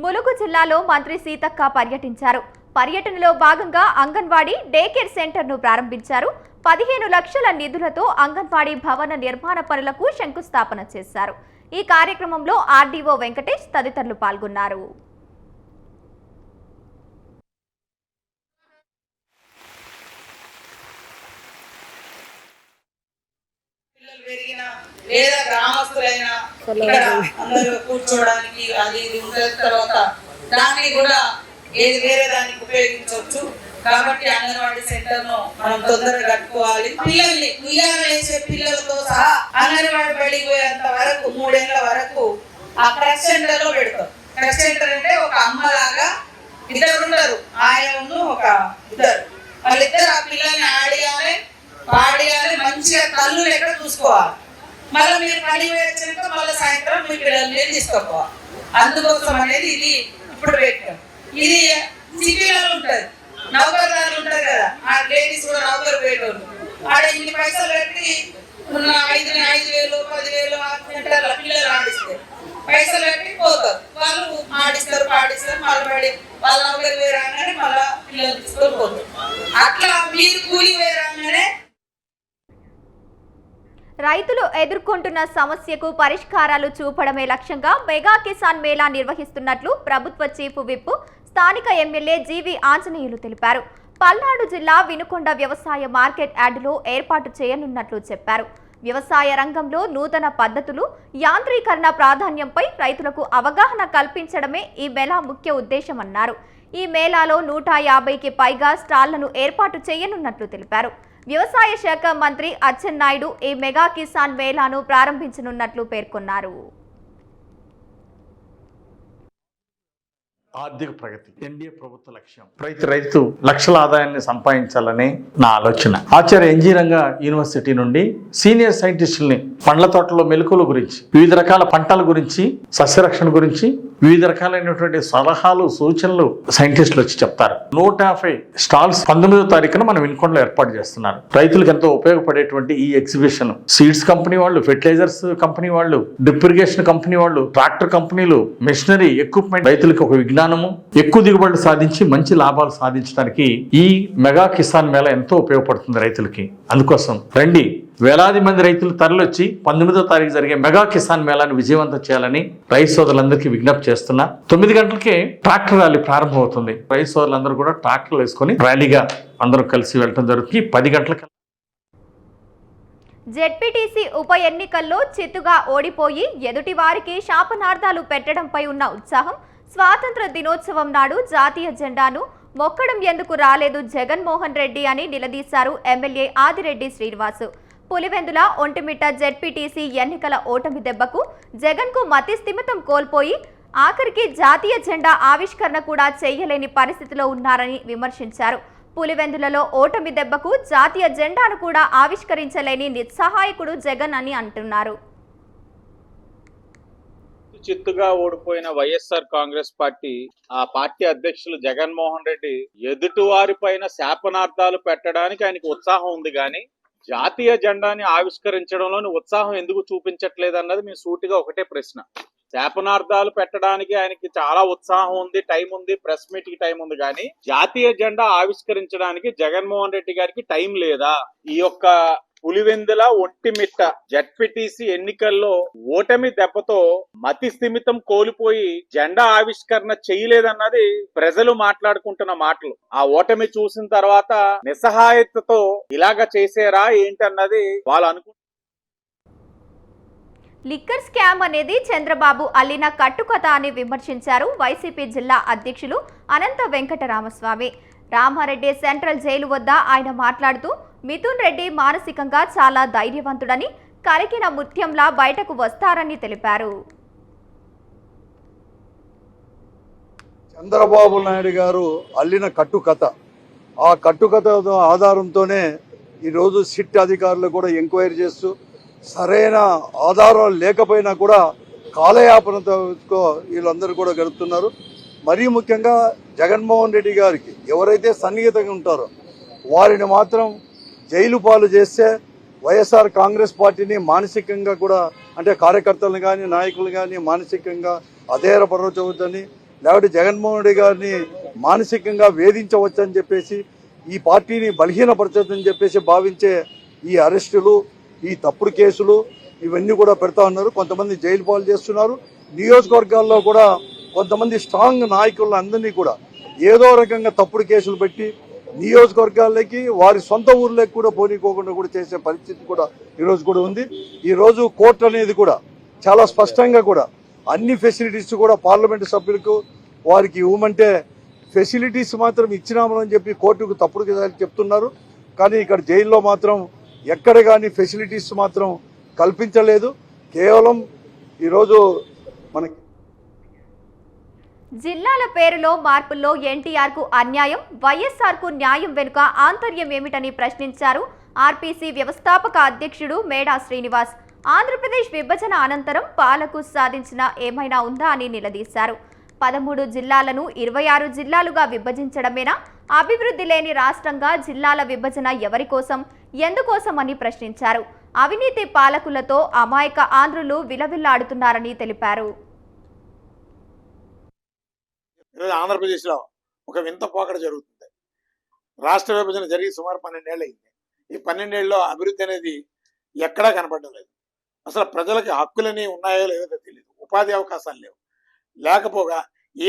ములుగు జిల్లాలో మంత్రి సీతక్క పర్యటించారు. పర్యటనలో భాగంగా అంగన్వాడీ డే కేర్ సెంటర్ను ప్రారంభించారు. 15 లక్షల నిధులతో అంగన్వాడీ భవన నిర్మాణ పనులకు శంకుస్థాపన చేశారు. ఈ కార్యక్రమంలో ఆర్డీఓ వెంకటేష్ తదితరులు పాల్గొన్నారు. లేదా గ్రామస్తులైనా ఇక్కడ అందరూ కూర్చోవడానికి అది ఇది ఉన్న తర్వాత దాన్ని కూడా ఏది వేరే దానికి ఉపయోగించవచ్చు. కాబట్టి అంగన్వాడీ సెంటర్ ను మనం తొందరగా కట్టుకోవాలి. పిల్లల్ని ఉయ్యాల వేసే పిల్లలతో సహా అంగన్వాడీ బడికి పోయేంత వరకు 3 ఏళ్ల వరకు ఆ క్రష్ సెంటర్ లో పెడతాం. క్రష్ సెంటర్ అంటే ఒక అమ్మలాగా ఇద్దరు ఉంటారు, ఆయనను ఒక ఇద్దరు, వాళ్ళిద్దరు ఆ పిల్లల్ని ఆడియాలి పాడియాలి, మంచిగా కళ్ళు లెక్క చూసుకోవాలి. మళ్ళీ మీరు పని వచ్చాక మళ్ళీ సాయంత్రం మీ పిల్లల్ని తీసుకోవాలి. అందుకోసం అనేది ఇది ఇప్పుడు పెట్టాం. ఇది సిటీలలో ఉంటుంది, నౌకర్దారులు ఉంటారు కదా, ఆ లేడీస్ కూడా నౌకరు పెట్టారు. ఆడ ఇన్ని పైసలు పెట్టి 5,000 10,000 పిల్లలు ఆడిస్తారు, పైసలు పెట్టి పోతారు. వాళ్ళు ఆడిస్తారు పాడిస్తారు, మళ్ళీ పడి వాళ్ళ నౌకరు వేరాగానే మళ్ళీ పిల్లలు తీసుకొని పోతారు. అట్లా మీరు కూలి వేరాగానే రైతులు ఎదుర్కొంటున్న సమస్యకు పరిష్కారాలు చూపడమే లక్ష్యంగా మెగా కిసాన్ మేళా నిర్వహిస్తున్నట్లు ప్రభుత్వ చీఫ్ విప్ స్థానిక ఎమ్మెల్యే జీవి ఆంజనేయులు తెలిపారు. పల్నాడు జిల్లా వినుకొండ వ్యవసాయ మార్కెట్ యార్డులో ఏర్పాటు చేయనున్నట్లు చెప్పారు. వ్యవసాయ రంగంలో నూతన పద్ధతులు, యాంత్రీకరణ ప్రాధాన్యంపై రైతులకు అవగాహన కల్పించడమే ఈ మేళా ముఖ్య ఉద్దేశమన్నారు. ఈ మేళాలో 150కి పైగా స్టాళ్లను ఏర్పాటు చేయనున్నట్లు తెలిపారు. వ్యవసాయ శాఖ మంత్రి అచ్చెన్నాయుడు ఈ మెగా కిసాన్ మేళాను ప్రారంభించనున్నట్లు పేర్కొన్నారు. ఆర్థిక ప్రగతి ఎన్డీఏ ప్రభుత్వ లక్ష్యం. ప్రతి రైతు లక్షల ఆదాయాన్ని సంపాదించాలని నా ఆలోచన. ఆచార్య ఎన్జీ రంగా యూనివర్సిటీ నుండి సీనియర్ సైంటిస్టుల్ని పండ్ల తోటలో మెలకువల గురించి, వివిధ రకాల పంటల గురించి, సస్యరక్షణ గురించి వివిధ రకాలైనటువంటి సలహాలు సూచనలు సైంటిస్టులు వచ్చి చెప్తారు. 150 స్టాల్స్ 19వ తారీఖున మనం వినుకొండలో ఏర్పాటు చేస్తున్నారు. రైతులకు ఎంతో ఉపయోగపడేటువంటి ఈ ఎగ్జిబిషన్ సీడ్స్ కంపెనీ వాళ్ళు, ఫెర్టిలైజర్స్ కంపెనీ వాళ్ళు, డ్రిప్ ఇరిగేషన్ కంపెనీ వాళ్ళు, ట్రాక్టర్ కంపెనీలు, మెషినరీ ఎక్విప్మెంట్, రైతులకు ఒక విజ్ఞానము, ఎక్కువ దిగుబడులు సాధించి మంచి లాభాలు సాధించడానికి ఈ మెగా కిసాన్ మేళా ఎంతో ఉపయోగపడుతుంది రైతులకి. అందుకోసం రండి, వేలాది మంది రైతులు తరలొచ్చి 19వ తారీఖు జరిగే మెగా కిసాన్ మేళాను విజయవంతం చేయాలని రైతు సోదరులందరికీ విజ్ఞప్తి చేస్తున్నా. 9 గంటలకే ట్రాక్టర్ ర్యాలీ ప్రారంభమవుతుంది. రైతు సోదరులందరూ కూడా ట్రాక్టర్లు వేసుకొని ర్యాలీగా అందరూ కలిసి వెళ్ళడం జరుగుతుంది. 10 గంటలకు జెడ్పీటీసీ ఉప ఎన్నికల్లో చిత్తుగా ఓడిపోయి ఎదుటి వారికి శాపనార్థాలు పెట్టడంపై ఉన్న ఉత్సాహం, స్వాతంత్ర దినోత్సవం నాడు జాతీయ జెండాను మొక్కడం ఎందుకు రాలేదు జగన్మోహన్ రెడ్డి అని నిలదీశారు ఎమ్మెల్యే ఆదిరెడ్డి శ్రీనివాసు. పులివెందుల ఒంటిమిట్ట జెడ్పీటీసీ ఎన్నికల ఓటమి దెబ్బకు జగన్కు మతి స్థిమితం కోల్పోయి ఆఖరికి జాతీయ జెండా ఆవిష్కరణ కూడా చేయలేని పరిస్థితిలో ఉన్నారని విమర్శించారు. పులివెందులలో ఓటమి దెబ్బకు జాతీయ జెండాను కూడా ఆవిష్కరించలేని నిస్సహాయకుడు జగన్ అని అంటున్నారు. చిత్తుగా ఓడిపోయిన వైఎస్ఆర్ కాంగ్రెస్ పార్టీ, ఆ పార్టీ అధ్యక్షులు జగన్మోహన్ రెడ్డి ఎదుటివారి పైన శాపనార్థాలు పెట్టడానికి ఆయనకు ఉత్సాహం ఉంది, కానీ జాతీయ జెండాని ఆవిష్కరించడంలోని ఉత్సాహం ఎందుకు చూపించట్లేదు అన్నది మీ సూటిగా ఒకటే ప్రశ్న. శాపనార్థాలు పెట్టడానికి ఆయనకి చాలా ఉత్సాహం ఉంది, టైం ఉంది, ప్రెస్ మీట్ కి టైం ఉంది, కానీ జాతీయ జెండా ఆవిష్కరించడానికి జగన్మోహన్ రెడ్డి గారికి టైం లేదా? ఈ యొక్క పులివెందుల ఒంటిమిట్ట జెడ్పీటీసీ ఎన్నికల్లో ఓటమి దెబ్బతో మతి స్థిమితం కోల్పోయి జెండా ఆవిష్కరణ చేయలేదన్నది ప్రజలు మాట్లాడుకుంటున్న మాటలు. ఆ ఓటమి చూసిన తర్వాత నిస్సహాయతతో ఇలాగ చేసేరా ఏంటన్నది వాళ్ళు అనుకుంటున్నారు. లిక్కర్ స్కామ్ అనేది చంద్రబాబు అల్లిన కట్టుకథ అని విమర్శించారు వైసీపీ జిల్లా అధ్యక్షులు అనంత వెంకటరామస్వామి. రామారెడ్డి సెంట్రల్ జైలు వద్ద ఆయన మాట్లాడుతూ మిథున్ రెడ్డి మానసికంగా చాలా ధైర్యవంతుడని, కరిగిన ముత్యంలా బయటకు వస్తారని తెలిపారు. చంద్రబాబు నాయుడు గారు అల్లిన కట్టుకథ, ఆ కట్టుకథ ఆధారంతోనే ఈరోజు సిట్ అధికారులు కూడా ఎంక్వైరీ చేస్తూ సరైన ఆధారాలు లేకపోయినా కూడా కాలయాపనతో వీళ్ళందరూ కూడా గడుపుతున్నారు. మరీ ముఖ్యంగా జగన్మోహన్ రెడ్డి గారికి ఎవరైతే సన్నిహితంగా ఉంటారో వారిని మాత్రం జైలు పాలు చేస్తే వైఎస్ఆర్ కాంగ్రెస్ పార్టీని మానసికంగా కూడా, అంటే కార్యకర్తలను కానీ నాయకులు కానీ మానసికంగా అధైర్యపరచవద్దని, లేకపోతే జగన్మోహన్ రెడ్డి గారిని మానసికంగా వేధించవచ్చని చెప్పేసి, ఈ పార్టీని బలహీనపరచదని చెప్పేసి భావించే ఈ అరెస్టులు, ఈ తప్పుడు కేసులు ఇవన్నీ కూడా పెడతా ఉన్నారు. కొంతమంది జైలు పాలు చేస్తున్నారు. నియోజకవర్గాల్లో కూడా కొంతమంది స్ట్రాంగ్ నాయకులను అందరినీ కూడా ఏదో రకంగా తప్పుడు కేసులు పెట్టి నియోజకవర్గాల్లోకి వారి సొంత ఊర్లోకి కూడా పోనీకోకుండా కూడా చేసే పరిస్థితి కూడా ఈరోజు కూడా ఉంది. ఈరోజు కోర్టు అనేది కూడా చాలా స్పష్టంగా కూడా అన్ని ఫెసిలిటీస్ కూడా పార్లమెంటు సభ్యులకు వారికి ఇవ్వమంటే ఫెసిలిటీస్ మాత్రం ఇచ్చినామని చెప్పి కోర్టుకు తప్పుడు చెప్తున్నారు. కానీ ఇక్కడ జైల్లో మాత్రం ఎక్కడ కానీ ఫెసిలిటీస్ మాత్రం కల్పించలేదు. కేవలం ఈరోజు మనకి జిల్లాల పేరులో మార్పుల్లో ఎన్టీఆర్కు అన్యాయం, వైఎస్ఆర్కు న్యాయం వెనుక ఆంతర్యం ఏమిటని ప్రశ్నించారు ఆర్పీసీ వ్యవస్థాపక అధ్యక్షుడు మేడా శ్రీనివాస్. ఆంధ్రప్రదేశ్ విభజన అనంతరం పాలకు సాధించిన ఏమైనా ఉందా అని నిలదీశారు. 13 జిల్లాలను 26 జిల్లాలుగా విభజించడమేనా? అభివృద్ధి లేని రాష్ట్రంగా జిల్లాల విభజన ఎవరి కోసం, ఎందుకోసం అని ప్రశ్నించారు. అవినీతి పాలకులతో అమాయక ఆంధ్రులు విలవిల్లాడుతున్నారని తెలిపారు. ఈరోజు ఆంధ్రప్రదేశ్లో ఒక వింత పోకడ జరుగుతుంది. రాష్ట్ర విభజన జరిగి సుమారు 12 ఏళ్ళు అయింది. ఈ 12 ఏళ్ళలో అభివృద్ధి అనేది ఎక్కడా కనపడడం లేదు. అసలు ప్రజలకి హక్కులని ఉన్నాయో లేదో తెలియదు. ఉపాధి అవకాశాలు లేవు. లేకపోగా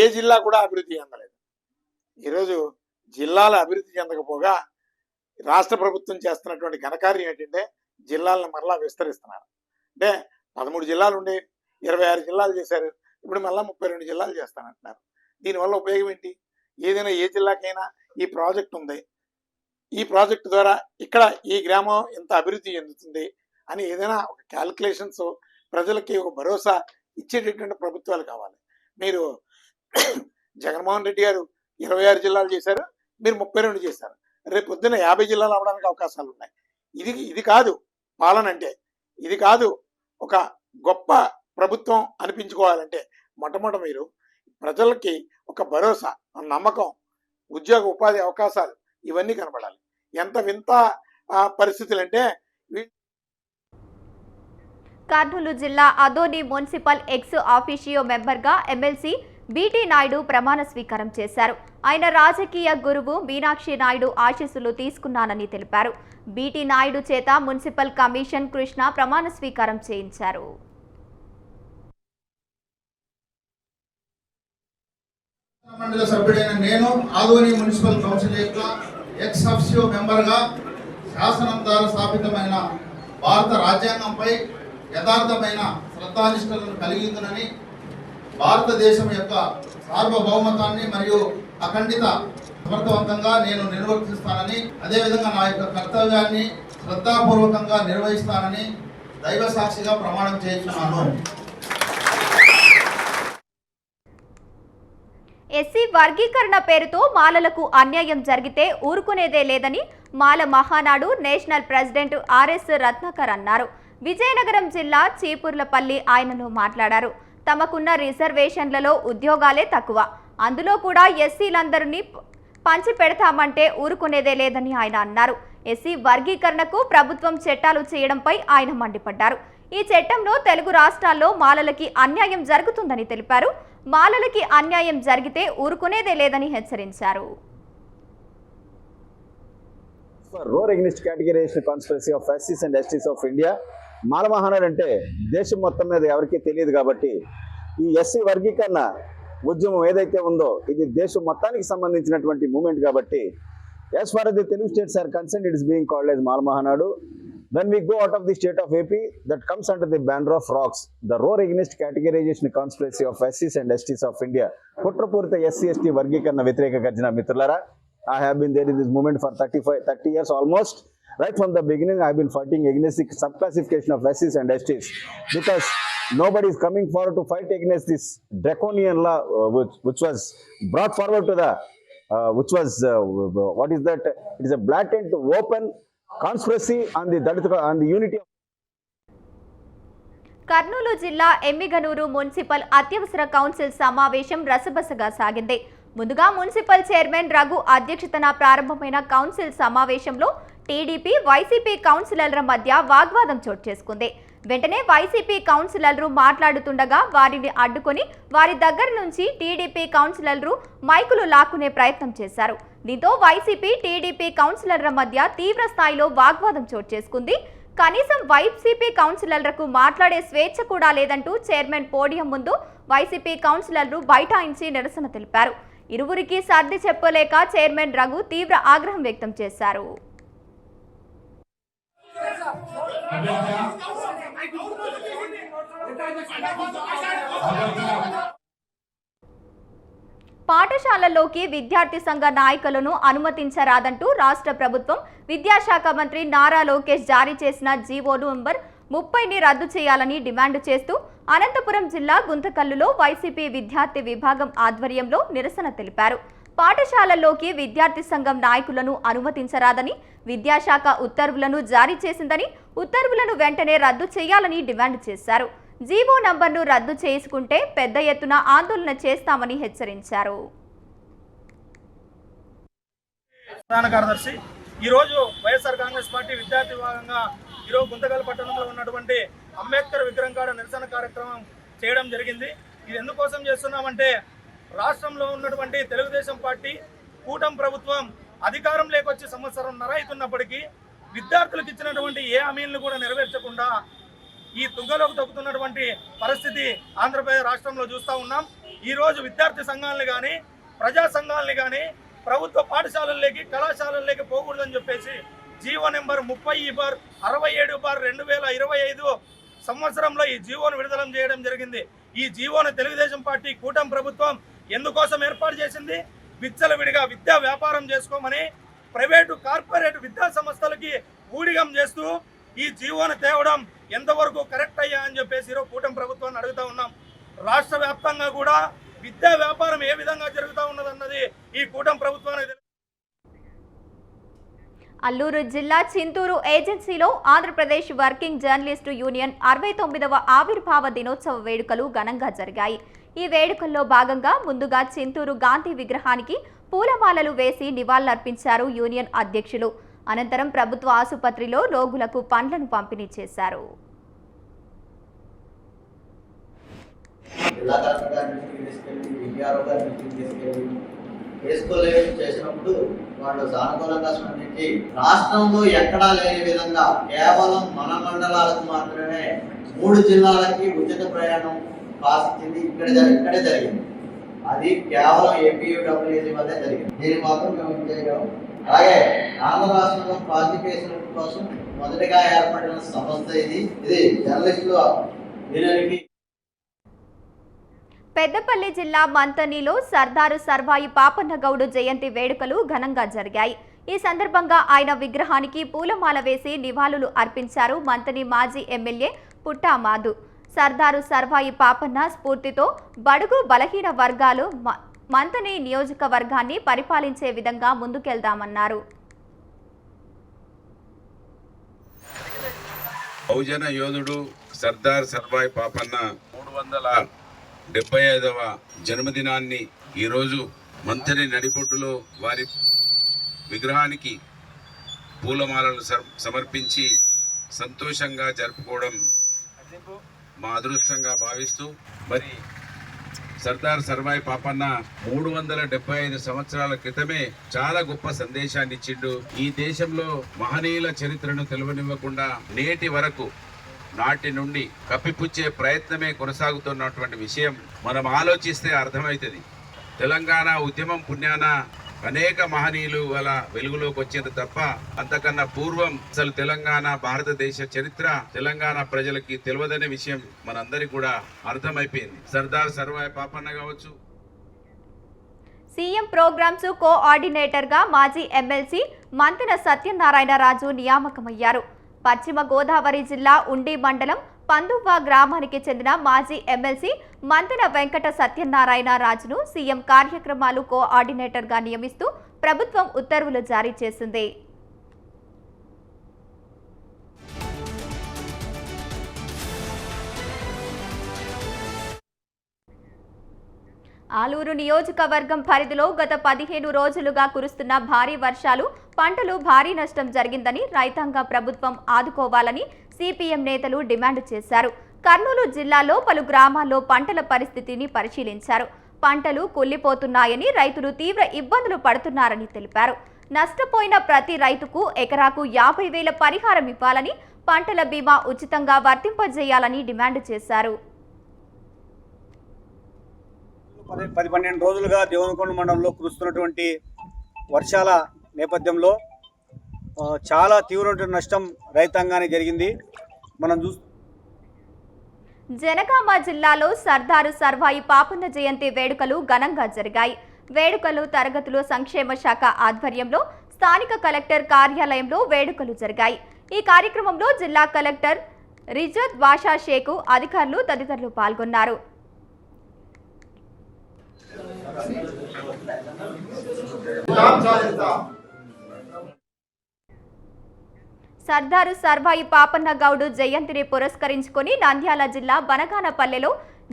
ఏ జిల్లా కూడా అభివృద్ధి చెందలేదు. ఈరోజు జిల్లాల అభివృద్ధి చెందకపోగా రాష్ట్ర ప్రభుత్వం చేస్తున్నటువంటి ఘనకార్యం ఏంటంటే జిల్లాలను మరలా విస్తరిస్తున్నారు. అంటే 13 జిల్లాలు ఉండి 26 జిల్లాలు చేశారు. ఇప్పుడు మళ్ళీ 32 జిల్లాలు చేస్తానంటున్నారు. దీనివల్ల ఉపయోగం ఏంటి? ఏదైనా ఏ జిల్లాకైనా ఈ ప్రాజెక్ట్ ఉంది, ఈ ప్రాజెక్టు ద్వారా ఇక్కడ ఈ గ్రామం ఇంత అభివృద్ధి చెందుతుంది అని ఏదైనా ఒక క్యాల్కులేషన్స్ ప్రజలకి ఒక భరోసా ఇచ్చేటటువంటి ప్రభుత్వాలు కావాలి. మీరు జగన్మోహన్ రెడ్డి గారు 26 జిల్లాలు చేశారు, మీరు 32 చేశారు. రేపు పొద్దున్న 50 జిల్లాలు అవడానికి అవకాశాలు ఉన్నాయి. ఇది కాదు పాలన అంటే. ఇది కాదు ఒక గొప్ప ప్రభుత్వం అనిపించుకోవాలంటే మొట్టమొదట మీరు ప్రజలకి ఒక భరోసా, నమ్మకం, ఉద్యోగ ఉపాధి అవకాశాలు ఇవన్నీ కనపడాలి. ఎంత వింత పరిస్థితులు అంటే కర్నూలు జిల్లా అదోని మున్సిపల్ ఎక్స్ ఆఫీషియో మెంబర్గా ఎమ్మెల్సీ బీటీ నాయుడు ప్రమాణ స్వీకారం చేశారు. ఆయన రాజకీయ గురువు మీనాక్షి నాయుడు ఆశీస్సులు తీసుకున్నానని తెలిపారు. బీటీ నాయుడు చేత మున్సిపల్ కమిషన్ కృష్ణ ప్రమాణ స్వీకారం చేయించారు. మండలి సభ్యుడైన నేను ఆదోని మున్సిపల్ కౌన్సిల్ యొక్క ఎక్స్ ఆఫీషియో మెంబర్గా శాసనం ద్వారా స్థాపితమైన భారత రాజ్యాంగంపై యథార్థమైన శ్రద్ధానిష్టలను కలిగి ఉందని, భారతదేశం యొక్క సార్వభౌమత్వాన్ని మరియు అఖండిత సమర్థవంతంగా నేను నిర్వర్తిస్తానని, అదేవిధంగా నా యొక్క కర్తవ్యాన్ని శ్రద్ధాపూర్వకంగా నిర్వహిస్తానని దైవ సాక్షిగా ప్రమాణం చేయించున్నాను. ఎస్సీ వర్గీకరణ పేరుతో మాలలకు అన్యాయం జరిగితే ఊరుకునేదే లేదని Mala Mahanadu national president RS Ratnakar అన్నారు. విజయనగరం జిల్లా చీపుర్లపల్లి ఆయనను మాట్లాడారు. తమకున్న రిజర్వేషన్లలో ఉద్యోగాలే తక్కువ, అందులో కూడా ఎస్సీలందరినీ పంచి పెడతామంటే ఊరుకునేదే లేదని ఆయన అన్నారు. ఎస్సీ వర్గీకరణకు ప్రభుత్వం చట్టాలు చేయడంపై ఆయన మండిపడ్డారు. ఈ చట్టంలో తెలుగు రాష్ట్రాల్లో మాలలకి అన్యాయం జరుగుతుందని తెలిపారు. మాలలకి అన్యాయం జరిగితే ఊరుకునేదే లేదని హెచ్చరించారు. Roar against categorization conspiracy of ఎస్సీస్ and STs of India. Mala Mahanadu అంటే దేశం మొత్తం మీద ఎవరికీ తెలియదు కాబట్టి ఈ ఎస్సీ వర్గీకరణ ఉద్యమం ఏదైతే ఉందో ఇది దేశం మొత్తానికి సంబంధించినటువంటి మూమెంట్ కాబట్టి as far as the Telugu states are concerned, it is being called as Mal Mahanadu. When we go out of the state of AP, that comes under the banner of ROCS, the Roar Against Categorization Conspiracy of SCs and STs of India. Kutrapurita SC/ST Vargikarana Vyatireka Garjana Mitralara. I have been there in this movement for 30 years almost. Right from the beginning, I have been fighting against the subclassification of SCs and STs because nobody is coming forward to fight against this draconian law which was brought forward to the what is that? It is a blatant, open conspiracy on the Dalit, on the unity. Kurnool జిల్లా Emmiganur municipal అత్యవసర council సమావేశం రసబసగా సాగింది. ముందుగా municipal chairman Raghu అధ్యక్షతన ప్రారంభమైన council సమావేశంలో TDP, YCP కౌన్సిలర్ల మధ్య వాగ్వాదం చోటు చేసుకుంది. వెంటనే వైసీపీ కౌన్సిలర్లు మాట్లాడుతుండగా వారిని అడ్డుకొని వారి దగ్గర నుంచి టీడీపీ కౌన్సిలర్లు మైకులు లాక్కునే ప్రయత్నం చేశారు. దీంతో వైసీపీ టీడీపీ కౌన్సిలర్ల మధ్య తీవ్ర స్థాయిలో వాగ్వాదం చోటు చేసుకుంది. కనీసం వైసీపీ కౌన్సిలర్లకు మాట్లాడే స్వేచ్ఛ కూడా లేదంటూ చైర్మన్ పోడియం ముందు వైసీపీ కౌన్సిలర్లు బైఠాయించి నిరసన తెలిపారు. ఇరువురికి సర్ది చెప్పలేక చైర్మన్ రఘు తీవ్ర ఆగ్రహం వ్యక్తం చేశారు. పాఠశాలల్లోకి విద్యార్థి సంఘ నాయకులను అనుమతించరాదంటూ రాష్ట్ర ప్రభుత్వం విద్యాశాఖ మంత్రి నారా లోకేష్ జారీ చేసిన జీవో నంబర్ 30ని రద్దు చేయాలని డిమాండ్ చేస్తూ అనంతపురం జిల్లా గుంతకల్లులో వైసీపీ విద్యార్థి విభాగం ఆధ్వర్యంలో నిరసన తెలిపారు. పాఠశాలల్లోకి విద్యార్థి సంఘం నాయకులను అనుమతించరాదని విద్యాశాఖ ఉత్తర్వులను జారీ చేసిందని, ఉత్తర్వులను వెంటనే రద్దు చేయాలని డిమాండ్ చేశారు. జీవో నంబర్ను రద్దు చేసుకుంటే పెద్ద ఎత్తున ఆందోళన చేస్తామని హెచ్చరించారు. ప్రధాన కార్యదర్శి ఈరోజు వైఎస్ఆర్ కాంగ్రెస్ పార్టీ విద్యార్థి విభాగంగా ఈరోజు గుంతకల్ పట్టణంలో ఉన్నటువంటి అంబేద్కర్ విగ్రహం కాడ నిరసన కార్యక్రమం చేయడం జరిగింది. ఇది ఎందుకోసం చేస్తున్నామంటే రాష్ట్రంలో ఉన్నటువంటి తెలుగుదేశం పార్టీ కూటమి ప్రభుత్వం అధికారం లేకొచ్చి సంవత్సరంన్నర అవుతున్నప్పటికీ విద్యార్థులకు ఇచ్చినటువంటి ఏ హామీలను కూడా నెరవేర్చకుండా ఈ తుంగలోకి తొక్కుతున్నటువంటి పరిస్థితి ఆంధ్రప్రదేశ్ రాష్ట్రంలో చూస్తూ ఉన్నాం. ఈరోజు విద్యార్థి సంఘాలను కానీ ప్రజా సంఘాలని కానీ ప్రభుత్వ పాఠశాలల్లోకి కళాశాలల్లోకి పోకూడదని చెప్పేసి జీవో నెంబర్ 30/67/2025 సంవత్సరంలో ఈ జీవోను విడుదల చేయడం జరిగింది. ఈ జీవోను తెలుగుదేశం పార్టీ కూటమి ప్రభుత్వం ఎందుకోసం ఏర్పాటు చేసింది? విచ్చలవిడిగా విద్యా వ్యాపారం చేసుకోమని ప్రైవేటు కార్పొరేట్ విద్యా సంస్థలకి ఊడిగం చేస్తూ ఈ జీవోను తేవడం ఎంతవరకు కరెక్ట్ అయ్యా అని చెప్పేసి ఈరోజు కూటమి ప్రభుత్వాన్ని అడుగుతా ఉన్నాం. రాష్ట్ర వ్యాప్తంగా కూడా విద్యా వ్యాపారం ఏ విధంగా జరుగుతూ ఉన్నదన్నది ఈ కూటమి ప్రభుత్వానికి. అల్లూరు జిల్లా చింతూరు ఏజెన్సీలో ఆంధ్రప్రదేశ్ వర్కింగ్ జర్నలిస్టు యూనియన్ 69వ ఆవిర్భావ దినోత్సవ వేడుకలు ఘనంగా జరిగాయి. ఈ వేడుకల్లో భాగంగా ముందుగా చింతూరు గాంధీ విగ్రహానికి పూలమాలలు వేసి నివాళులర్పించారు యూనియన్ అధ్యక్షులు. అనంతరం ప్రభుత్వ ఆసుపత్రిలో రోగులకు పండ్లను పంపిణీ చేశారు. చేసినప్పుడు వాళ్ళు సానుకూలంగా స్పందించి రాష్ట్రంలో ఎక్కడా లేని విధంగా కేవలం మన మండలాలకు మాత్రమే 3 జిల్లాలకి ఉచిత ప్రయాణం పాస్ ఇచ్చింది. ఇక్కడే జరిగింది. అది కేవలం ఏపీయూడబ్ల్యూసీ వల్లే జరిగింది. దీన్ని మాత్రం మేము చేయగలం. అలాగే ఆంధ్ర రాష్ట్రంలో ప్రాసిక్యూషన్ కోసం మొదటిగా ఏర్పడిన సంస్థ ఇది జర్నలిస్టులు యూనియన్కి. పెద్దపల్లి జిల్లా మంతనిలో సర్దారు సర్వాయి పాపన్న గౌడ్ జయంతి వేడుకలు ఘనంగా జరిగాయి. ఈ సందర్భంగా ఆయన విగ్రహానికి పూలమాల వేసి నివాళులు అర్పించారు మంతని మాజీ ఎమ్మెల్యే పుట్టా మాధు. సర్దారు సర్వాయి పాపన్న స్ఫూర్తితో బడుగు బలహీన వర్గాలు మంతని నియోజకవర్గాన్ని పరిపాలించే విధంగా ముందుకెళ్దామన్నారు. బహుజన యోధుడు సర్దార్ సర్వాయి పాపన్న 375వ జన్మదినాన్ని ఈరోజు మంతని నడిపొట్టులో వారి విగ్రహానికి పూలమాలలు సమర్పించి సంతోషంగా జరుపుకోవడం మా అదృష్టంగా భావిస్తూ, మరి సర్దార్ సర్వాయి పాపన్న 375 సంవత్సరాల క్రితమే చాలా గొప్ప సందేశాన్ని ఇచ్చిండు. ఈ దేశంలో మహనీయుల చరిత్రను తెలువనివ్వకుండా నేటి వరకు నాటి నుండి కప్పిపుచ్చే ప్రయత్నమే కొనసాగుతున్నటువంటి విషయం మనం ఆలోచిస్తే అర్థమవుతుంది. తెలంగాణ ఉద్యమం పుణ్యాన అనేక మహనీయులు అలా వెలుగులోకి వచ్చేది తప్ప అంతకన్నా పూర్వం అసలు తెలంగాణ భారతదేశ చరిత్ర తెలంగాణ ప్రజలకి తెలియదనే విషయం మనందరికీ కూడా అర్థమైపోయింది. సర్దార్ సర్వాయి పాపన్న కావచ్చు. సీఎం ప్రోగ్రామ్స్ కోఆర్డినేటర్గా మాజీ ఎమ్మెల్సీ మంతెన సత్యనారాయణ రాజు నియామకమయ్యారు. పశ్చిమ గోదావరి జిల్లా ఉండి మండలం పందువ్వ గ్రామానికి చెందిన మాజీ ఎమ్మెల్సీ మంతెన వెంకట సత్యనారాయణ రాజును సీఎం కార్యక్రమాలు కోఆర్డినేటర్గా నియమిస్తూ ప్రభుత్వం ఉత్తర్వులు జారీ చేసింది. ఆలూరు నియోజకవర్గం పరిధిలో గత 15 రోజులుగా కురుస్తున్న భారీ వర్షాలు పంటలు భారీ నష్టం జరిగిందని, రైతాంగ ప్రభుత్వం ఆదుకోవాలని సిపిఎం నేతలు డిమాండ్ చేశారు. కర్నూలు జిల్లాలో పలు గ్రామాల్లో పంటల పరిస్థితిని పరిశీలించారు. పంటలు కుళ్లిపోతున్నాయని, రైతులు తీవ్ర ఇబ్బందులు పడుతున్నారని తెలిపారు. నష్టపోయిన ప్రతి రైతుకు ఎకరాకు 50,000 పరిహారం ఇవ్వాలని, పంటల బీమా ఉచితంగా వర్తింపజేయాలని డిమాండ్ చేశారు. 10-12 రోజులుగా దేవనకొండ మండలంలో కురుస్తున్నటువంటి వర్షాల నేపథ్యంలో చాలా తీవ్రమైన నష్టం రైతాంగానికి జరిగింది. మనం జనగామ జిల్లాలో సర్దారు సర్వాయి పాపన్న జయంతి వేడుకలు ఘనంగా జరిగాయి. వేడుకలు తరగతులు సంక్షేమ శాఖ ఆధ్వర్యంలో స్థానిక కలెక్టర్ కార్యాలయంలో వేడుకలు జరిగాయి. ఈ కార్యక్రమంలో జిల్లా కలెక్టర్ రిజత్ బాషా షేకు, అధికారులు తదితరులు పాల్గొన్నారు. సర్దారు సర్వాయి పాపన్న గౌడు జయంతిని పురస్కరించుకొని నంద్యాల జిల్లా బనగానపల్లెలో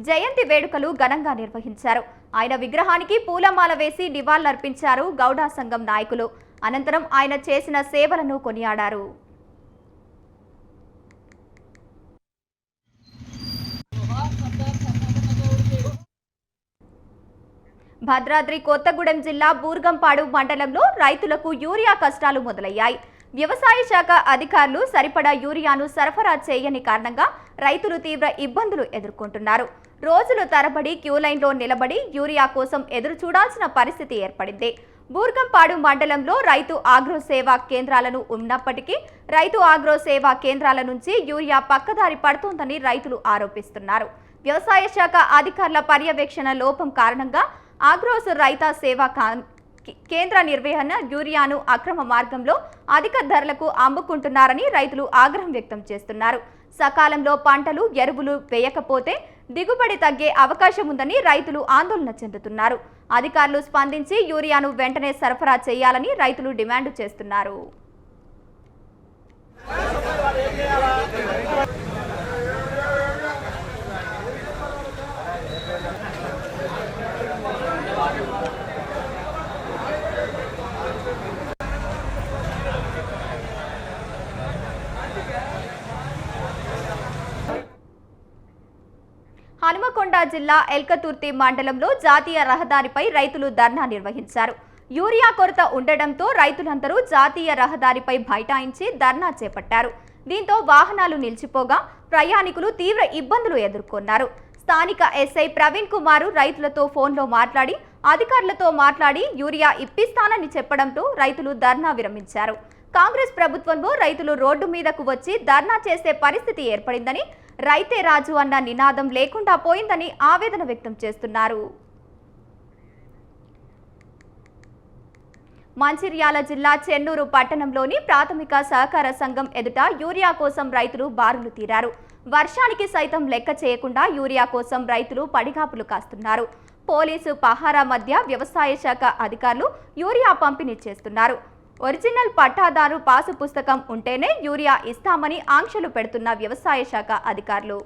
జయంతి వేడుకలు ఘనంగా నిర్వహించారు. ఆయన విగ్రహానికి పూలమాల వేసి నివాళులర్పించారు గౌడ సంఘం నాయకులు. అనంతరం ఆయన చేసిన సేవలను కొనియాడారు. భద్రాద్రి కొత్తగూడెం జిల్లా బూర్గంపాడు మండలంలో రైతులకు యూరియా కష్టాలు మొదలయ్యాయి. వ్యవసాయ శాఖ అధికారులు సరిపడా యూరియాను సరఫరా చేయని కారణంగా రైతులు తీవ్ర ఇబ్బందులు ఎదుర్కొంటున్నారు. రోజుల తరబడి క్యూలైన్లో నిలబడి యూరియా కోసం ఎదురు చూడాల్సిన పరిస్థితి ఏర్పడింది. బూర్గంపాడు మండలంలో రైతు ఆగ్రో సేవా కేంద్రాలను ఉన్నప్పటికీ రైతు ఆగ్రో సేవా కేంద్రాల నుంచి యూరియా పక్కదారి పడుతోందని రైతులు ఆరోపిస్తున్నారు. వ్యవసాయ శాఖ అధికారుల పర్యవేక్షణ లోపం కారణంగా ఆగ్రోస్ రైతా సేవా కేంద్ర నిర్వహణ యూరియాను అక్రమ మార్గంలో అధిక ధరలకు అమ్ముకుంటున్నారని రైతులు ఆగ్రహం వ్యక్తం చేస్తున్నారు. సకాలంలో పంటలు, ఎరువులు వేయకపోతే దిగుబడి తగ్గే అవకాశం ఉందని రైతులు ఆందోళన చెందుతున్నారు. అధికారులు స్పందించి యూరియాను వెంటనే సరఫరా చేయాలని రైతులు డిమాండ్ చేస్తున్నారు. హనుమకొండ జిల్లా ఎల్కతుర్తి మండలంలో జాతీయ రహదారిపై రైతులు ధర్నా నిర్వహించారు. యూరియా కొరత ఉండడంతో రైతులందరూ జాతీయ రహదారిపై బైఠాయించి ధర్నా చేపట్టారు. దీంతో వాహనాలు నిలిచిపోగా ప్రయాణికులు తీవ్ర ఇబ్బందులు ఎదుర్కొన్నారు. స్థానిక ఎస్ఐ ప్రవీణ్ కుమార్ రైతులతో ఫోన్లో మాట్లాడి అధికారులతో మాట్లాడి యూరియా ఇప్పిస్తానని చెప్పడంతో రైతులు ధర్నా విరమించారు. కాంగ్రెస్ ప్రభుత్వంలో రైతులు రోడ్డు మీదకు వచ్చి ధర్నా చేసే పరిస్థితి ఏర్పడిందని, రైతే రాజు అన్న నినాదం లేకుండా పోయిందని ఆవేదన వ్యక్తం చేస్తున్నారు. మంచిర్యాల జిల్లా చెన్నూరు పట్టణంలోని ప్రాథమిక సహకార సంఘం ఎదుట యూరియా కోసం రైతులు బారులు తీరారు. వర్షానికి సైతం లెక్క చేయకుండా యూరియా కోసం రైతులు పడిగాపులు కాస్తున్నారు. పోలీసు పహారా మధ్య వ్యవసాయ శాఖ అధికారులు యూరియా పంపిణీ చేస్తున్నారు. ఒరిజినల్ పట్టాదారు పాసు పుస్తకం ఉంటేనే యూరియా ఇస్తామని ఆంక్షలు పెడుతున్న వ్యవసాయ శాఖ అధికారులు.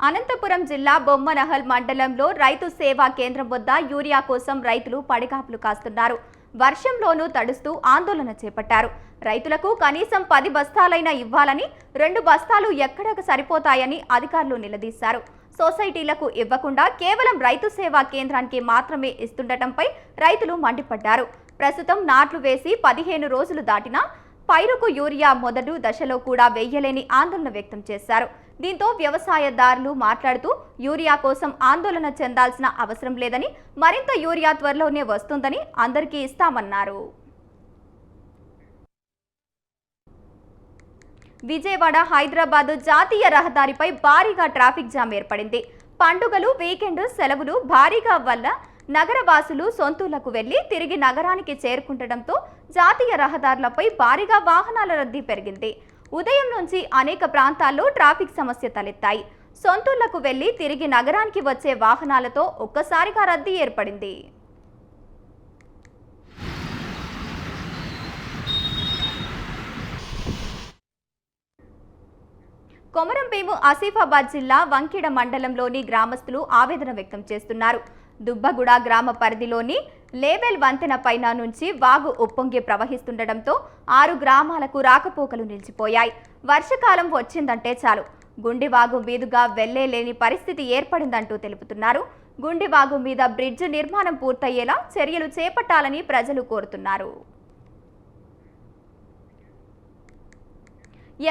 అనంతపురం జిల్లా బొమ్మనహల్ మండలంలో రైతు సేవా కేంద్రం వద్ద యూరియా కోసం రైతులు పడిగాపులు కాస్తున్నారు. వర్షంలోనూ తడుస్తూ ఆందోళన చేపట్టారు. రైతులకు కనీసం 10 బస్తాలైనా ఇవ్వాలని, 2 బస్తాలు ఎక్కడకు సరిపోతాయని అధికారులు నిలదీశారు. సొసైటీలకు ఇవ్వకుండా కేవలం రైతు సేవా కేంద్రానికి మాత్రమే ఇస్తుండటంపై రైతులు మండిపడ్డారు. ప్రస్తుతం నాట్లు వేసి 15 రోజులు దాటినా పైరుకు యూరియా మొదటి దశలో కూడా వేయలేని ఆందోళన వ్యక్తం చేశారు. దీంతో వ్యవసాయదారులు మాట్లాడుతూ యూరియా కోసం ఆందోళన చెందాల్సిన అవసరం లేదని, మరింత యూరియా త్వరలోనే వస్తుందని, అందరికీ ఇస్తామన్నారు. విజయవాడ హైదరాబాద్ జాతీయ రహదారిపై భారీగా ట్రాఫిక్ జామ్ ఏర్పడింది. పండుగలు, వీకెండ్ సెలవులు భారీగా వల్ల నగరవాసులు సొంతూళ్లకు వెళ్లి తిరిగి నగరానికి చేరుకుంటడంతో జాతీయ రహదారులపై భారీగా వాహనాల రద్దీ పెరిగింది. ఉదయం నుంచి అనేక ప్రాంతాల్లో ట్రాఫిక్ సమస్య తలెత్తాయి. సొంతూళ్లకు వెళ్లి తిరిగి నగరానికి వచ్చే వాహనాలతో ఒక్కసారిగా రద్దీ ఏర్పడింది. కొమరంభీము ఆసిఫాబాద్ జిల్లా వంకిడ మండలంలోని గ్రామస్తులు ఆవేదన వ్యక్తం చేస్తున్నారు. దుబ్బగూడ గ్రామ పరిధిలోని లేవెల్ వంతెన పైన నుంచి వాగు ఉప్పొంగి ప్రవహిస్తుండటంతో 6 గ్రామాలకు రాకపోకలు నిలిచిపోయాయి. వర్షకాలం వచ్చిందంటే చాలు గుండివాగు మీదుగా వెళ్లేలేని పరిస్థితి ఏర్పడిందంటూ తెలుపుతున్నారు. గుండివాగు మీద బ్రిడ్జ్ నిర్మాణం పూర్తయ్యేలా చర్యలు చేపట్టాలని ప్రజలు కోరుతున్నారు.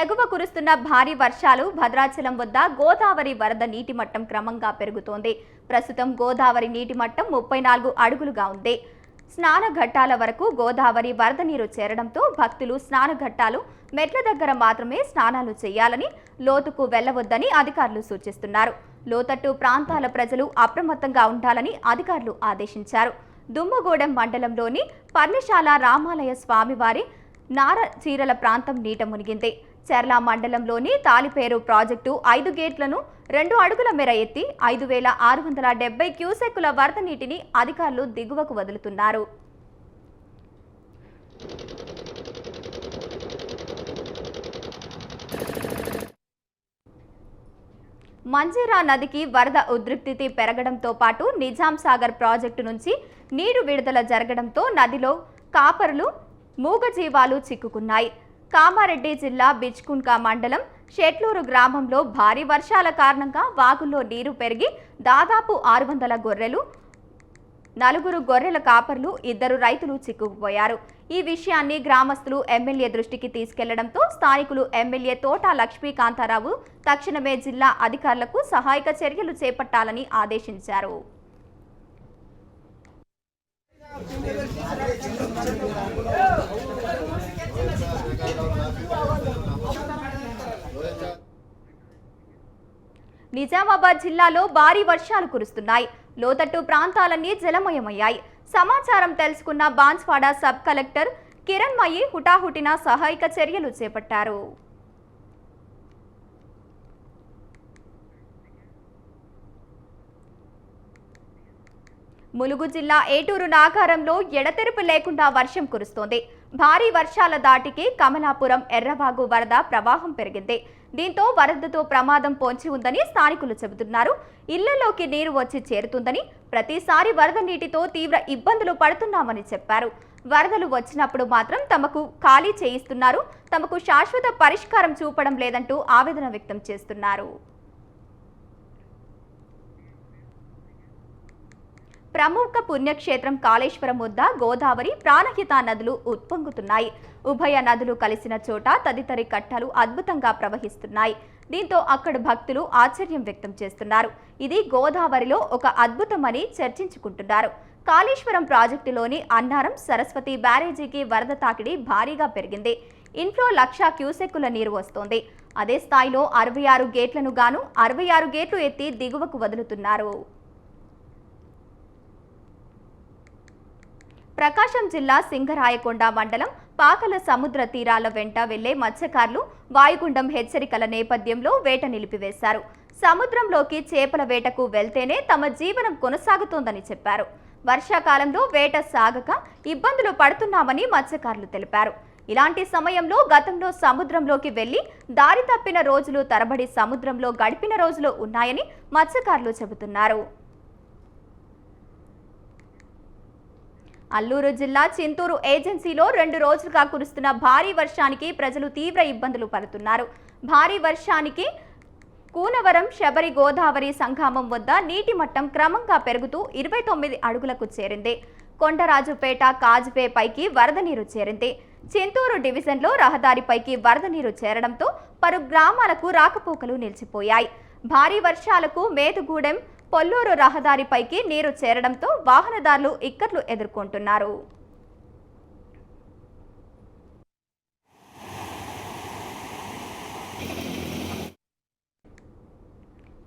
ఎగువ కురుస్తున్న భారీ వర్షాలు భద్రాచలం వద్ద గోదావరి వరద నీటి మట్టం క్రమంగా పెరుగుతోంది. ప్రస్తుతం గోదావరి నీటి మట్టం 34 అడుగులుగా ఉంది. స్నానఘట్టాల వరకు గోదావరి వరద నీరు చేరడంతో భక్తులు స్నానఘట్టాలు మెట్ల దగ్గర మాత్రమే స్నానాలు చేయాలని, లోతుకు వెళ్లవద్దని అధికారులు సూచిస్తున్నారు. లోతట్టు ప్రాంతాల ప్రజలు అప్రమత్తంగా ఉండాలని అధికారులు ఆదేశించారు. దుమ్మగూడెం మండలంలోని పర్ణశాల రామాలయ స్వామివారి నార చీరల ప్రాంతం నీట మునిగింది. చెర్ల మండలంలోని తాలిపేరు ప్రాజెక్టు 5 గేట్లను 2 అడుగుల మేర ఎత్తి 5670 క్యూసెక్కుల వరద నీటిని అధికారులు దిగువకు వదులుతున్నారు. మంజీరా నదికి వరద ఉధృతి పెరగడంతో పాటు నిజాం సాగర్ ప్రాజెక్టు నుంచి నీరు విడుదల జరగడంతో నదిలో కాపరులు, మూగజీవాలు చిక్కుకున్నాయి. కామారెడ్డి జిల్లా బిచ్కుంక మండలం షెట్లూరు గ్రామంలో భారీ వర్షాల కారణంగా వాగుల్లో నీరు పెరిగి దాదాపు 600 గొర్రెలు, 4 గొర్రెల కాపర్లు, 2 రైతులు చిక్కుకుపోయారు. ఈ విషయాన్ని గ్రామస్తులు ఎమ్మెల్యే దృష్టికి తీసుకెళ్లడంతో స్థానికులు ఎమ్మెల్యే తోట లక్ష్మీకాంతారావు తక్షణమే జిల్లా అధికారులకు సహాయక చర్యలు చేపట్టాలని ఆదేశించారు. నిజామాబాద్ జిల్లాలో భారీ వర్షాలు కురుస్తున్నాయి. లోతట్టు ప్రాంతాలన్నీ జలమయమయ్యాయి. సమాచారం తెలుసుకున్న బాన్స్వాడ సబ్ కలెక్టర్ కిరణ్మయి హుటాహుటిన సహాయక చర్యలు చేపట్టారు. ములుగు జిల్లా ఏటూరు నాగారంలో ఎడతెరిపి లేకుండా వర్షం కురుస్తోంది. భారీ వర్షాల దాటికి కమలాపురం ఎర్రవాగు వరద ప్రవాహం పెరిగింది. దీంతో వరదతో ప్రమాదం పొంచి ఉందని స్థానికులు చెబుతున్నారు. ఇళ్లలోకి నీరు వచ్చి చేరుతుందని, ప్రతిసారి వరద నీటితో తీవ్ర ఇబ్బందులు పడుతున్నామని చెప్పారు. వరదలు వచ్చినప్పుడు మాత్రం తమకు ఖాళీ చేయిస్తున్నారు, తమకు శాశ్వత పరిష్కారం చూపడం లేదంటూ ఆవేదన వ్యక్తం చేస్తున్నారు. ప్రముఖ పుణ్యక్షేత్రం కాళేశ్వరం వద్ద గోదావరి, ప్రాణహిత నదులు ఉప్పొంగుతున్నాయి. ఉభయ నదులు కలిసిన చోట తదితరి కట్టలు అద్భుతంగా ప్రవహిస్తున్నాయి. దీంతో అక్కడి భక్తులు ఆశ్చర్యం వ్యక్తం చేస్తున్నారు. ఇది గోదావరిలో ఒక అద్భుతమని చర్చించుకుంటున్నారు. కాళేశ్వరం ప్రాజెక్టులోని అన్నారం, సరస్వతి బ్యారేజీకి వరద తాకిడి భారీగా పెరిగింది. ఇన్ఫ్లో 1,00,000 క్యూసెక్కుల నీరు వస్తోంది. అదే స్థాయిలో 66 గేట్లను గాను 66 గేట్లు ఎత్తి దిగువకు వదులుతున్నారు. ప్రకాశం జిల్లా సింగరాయకొండ మండలం పాకల సముద్ర తీరాల వెంట వెళ్లే మత్స్యకారులు వాయుగుండం హెచ్చరికల నేపథ్యంలో వేట నిలిపివేశారు. సముద్రంలోకి చేపల వేటకు వెళ్తేనే తమ జీవనం కొనసాగుతోందని చెప్పారు. వర్షాకాలంలో వేట సాగక ఇబ్బందులు పడుతున్నామని మత్స్యకారులు తెలిపారు. ఇలాంటి సమయంలో గతంలో సముద్రంలోకి వెళ్లి దారి తప్పిన రోజులు, తరబడి సముద్రంలో గడిపిన రోజులు ఉన్నాయని మత్స్యకారులు చెబుతున్నారు. అల్లూరు జిల్లా చింతూరు ఏజెన్సీలో 2 రోజులుగా కురుస్తున్న భారీ వర్షానికి ప్రజలు తీవ్ర ఇబ్బందులు పడుతున్నారు. భారీ వర్షానికి కూనవరం శబరి గోదావరి సంగమం వద్ద నీటి మట్టం క్రమంగా పెరుగుతూ 29 అడుగులకు చేరింది. కొండరాజుపేట కాజ్వే పైకి వరద నీరు చేరింది. చింతూరు డివిజన్లో రహదారిపైకి వరద నీరు చేరడంతో పలు గ్రామాలకు రాకపోకలు నిలిచిపోయాయి. భారీ వర్షాలకు మేదుగూడెం, పొల్లూరు రహదారిపైకి నీరు చేరడంతో వాహనదారులు ఇక్కట్లు ఎదుర్కొంటున్నారు.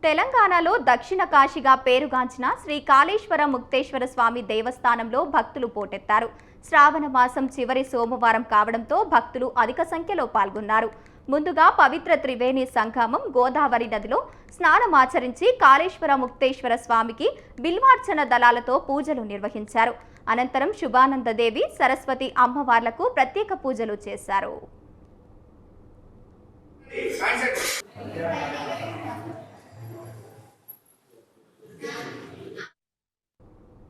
తెలంగాణలో దక్షిణ కాశీగా పేరుగాంచిన శ్రీ కాళేశ్వర ముక్తేశ్వర స్వామి దేవస్థానంలో భక్తులు పోటెత్తారు. శ్రావణ మాసం చివరి సోమవారం కావడంతో భక్తులు అధిక సంఖ్యలో పాల్గొన్నారు. ముందుగా పవిత్ర త్రివేణి సంగమం గోదావరి నదిలో స్నానమాచరించి కాళేశ్వర ముక్తేశ్వర స్వామికి బిల్వార్చన దళాలతో పూజలు నిర్వహించారు. అనంతరం శుభానందదేవి, సరస్వతి అమ్మవార్లకు ప్రత్యేక పూజలు చేశారు. విద్యార్థులకు